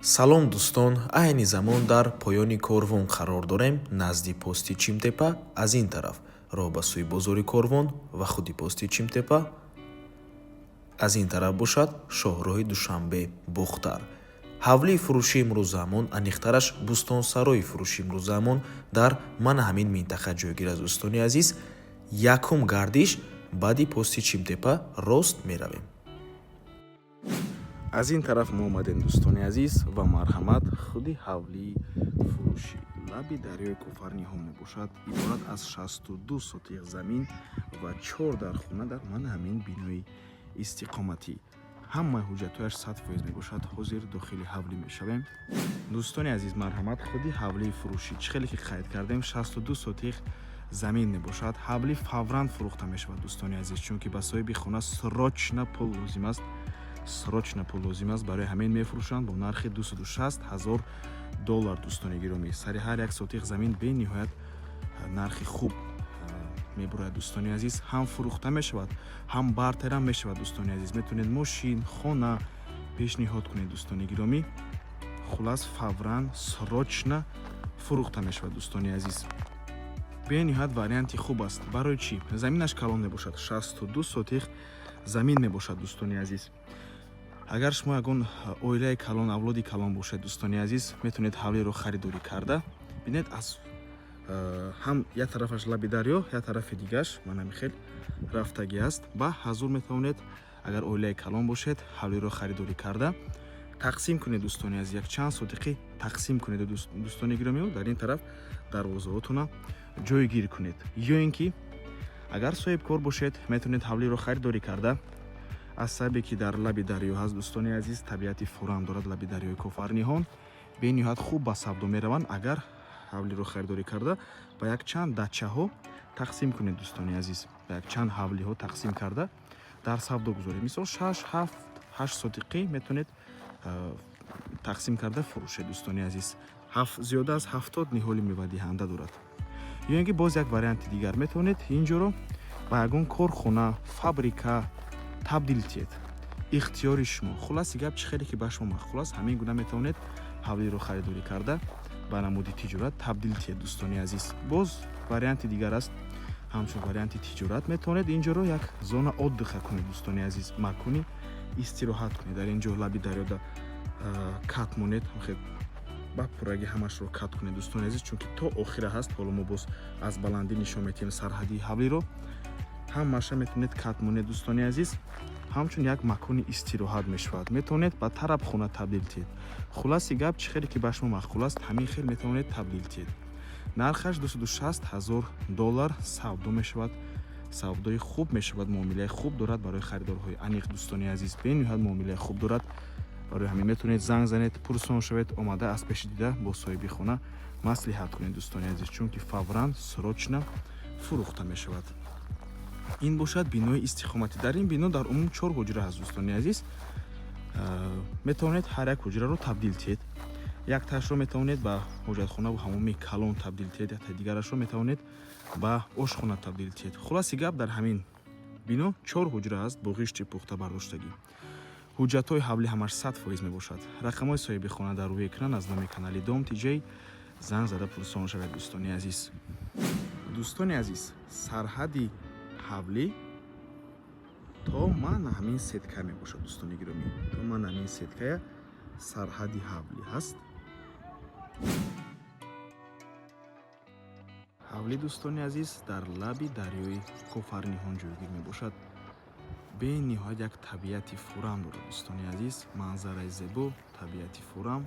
салом дӯстон, айни замон дар поёни корвон қарор дорем назди пости чимтепа аз ин тараф роҳ ба сӯи бозори корвон ва худи пости чимтепа аз ин тараф бошад шоҳроҳи душанбе бохтар. ҳавлии фурӯшии имрӯзамон, аниқтараш бӯстонсарои фурӯшии имрӯзамон дар мана ҳамин минтақа ҷойгир аст. дӯстони азиз, якум гардиш баъди пости чимтепа рост меравем. аз ин тараф мо омадем дӯстони азиз ва марҳамат худи ҳавлии фурӯши лаби дарёи Куфарниҳон мебошад. иборат аз 62 сотиқ замин ва 4 дар хона дар мана ҳамин бинои истиқоматӣ. ҳамаи ҳуҷҷатҳояш 100% мебошад. ҳозир дохили ҳавлӣ мешавем. дӯстони азиз, марҳамат худи ҳавлии фурӯшӣ чӣ хеле ки қайд кардем 62 сотиқ замин мебошад. ҳавлӣ фавран фурӯхта мешавад дӯстони азиз, чунки ба соҳиби хона срочна пул лозим аст. срочна пул лозим аст, барои ҳамин мефурӯшанд бо нархи $260,000 дӯстони гиромӣ. сари ҳар як сотиқ замин бениҳоят нархи хуб мебурад дӯстони азиз. ҳам фурӯхта мешавад, ҳам бартерам мешавад дӯстони азиз. метавонед мошин, хона пешниҳод кунед дӯстони гиромӣ. хулас фавран срочна фурӯхта мешавад дӯстони азиз. бениҳоят варианти хуб аст. барои чӣ? заминаш калон мебошад. 62 сотиқ замин мебошад дӯстони азиз. агар шумо ягон оилаи калон, авлоди калон бошед дӯстони азиз, метавонед ҳавлиро харидорӣ карда бинед аз ҳам як тарафаш лаби дарё, як тарафи дигараш мана михел рафтагӣ аст. ба ҳазур метавонед, агар оилаи калон бошед, ҳавлиро харидорӣ карда тақсим кунед дӯстони азиз. якчанд сотиқи тақсим кунед дӯстони гиромӣ. дар ин тараф дарвозаҳотона ҷойгир кунед. ё ин ки агар соҳибкор бошед, метавонед ҳавлиро харидорӣ карда аз сабабе ки дар лаби дарё ҳаст дӯстони азиз, табиати фурам дорад лаби дарёи Куфарниҳон, бениҳоят хуб ба савдо мераванд. агар ҳавлиро харидорӣ карда ба якчанд дачаҳо тақсим кунед дӯстони азиз. ба якчанд ҳавлиҳо тақсим карда дар савдо гузоред. мисол 6-7-8 сотиқӣ метавонед тақсим карда фурӯшед дӯстони азиз. зиёда аз 70 ниҳоли мевадиҳанда дорад. ё ин ки боз як варианти дигар, метавонед инҷоро ба ягон корхона, фабрика табдил тиҳед. ихтиёри шумо. хулоси гап чӣ хеле ки ба шумо махсус, ҳамин гуна метавонед ҳавлиро харидорӣ карда ба намуди тиҷорат табдил тиҳед дӯстони азиз. боз варианти дигар аст, ҳамчун варианти тиҷорат. метавонед инҷоро як зона отдиха кунед дӯстони азиз, макони истироҳат кунед. дар ин ҷо лаби дарёда кат монед, ба пурраги ҳамашро кат кунед дӯстони азиз, чунки то охира ҳаст. ҳоло мо боз аз баландӣ нишон метиҳем сарҳади ҳавлиро. ҳамаша метавонед кат монед дӯстони азиз. ҳамчун як макони истироҳат мешавад. метавонед ба тарабхона табдил тиҳед. хулоси гап чӣ хеле ки ба шумо махсус аст, ҳамин хел метавонед табдил тиҳед. нархаш $260,000 савдо мешавад. савдои хуб мешавад, муомилаи хуб дорад барои харидорҳои аниқ дӯстони азиз. бениҳоят муомилаи хуб дорад. барои ҳамин метавонед занг занед, пурсон шавед, омада аз пеши дида бо соҳиби хона маслиҳат кунед дӯстони азиз, чунки фавран срочна фурӯхта мешавад. ин бошад бинои истиқоматӣ. дар ин бино дар умум 4 ҳуҷра ҳаст дӯстони азиз. метавонед ҳар як ҳуҷраро табдил тиҳед. якташро метавонед ба ҳоҷатхона ва ҳамоми калон табдил тиҳед, якта дигарашро метавонед ба ошхона табдил тиҳед. хулоси гап дар ҳамин бино 4 ҳуҷра аст бо ғишти пухта бардоштагӣ. ҳуҷҷатҳои ҳавлӣ ҳамаш 100% мебошад. рақамҳои соҳиби хона дар рӯи экран аз номи канали Дом Тиҷей занг зада пурсон шавед дӯстони азиз. дӯстони азиз, сарҳади ҳавлӣ то мана ҳамин сетка мебошад дӯстони гиромӣ. то мана ҳамин сеткая сарҳади ҳавлӣ ҳаст. ҳавлӣ дӯстони азиз дар лаби дарёи Куфарниҳон ҷойгир мебошад. бениҳоят як табиати фурам дорад дӯстони азиз. манзараи зебо, табиати фурам.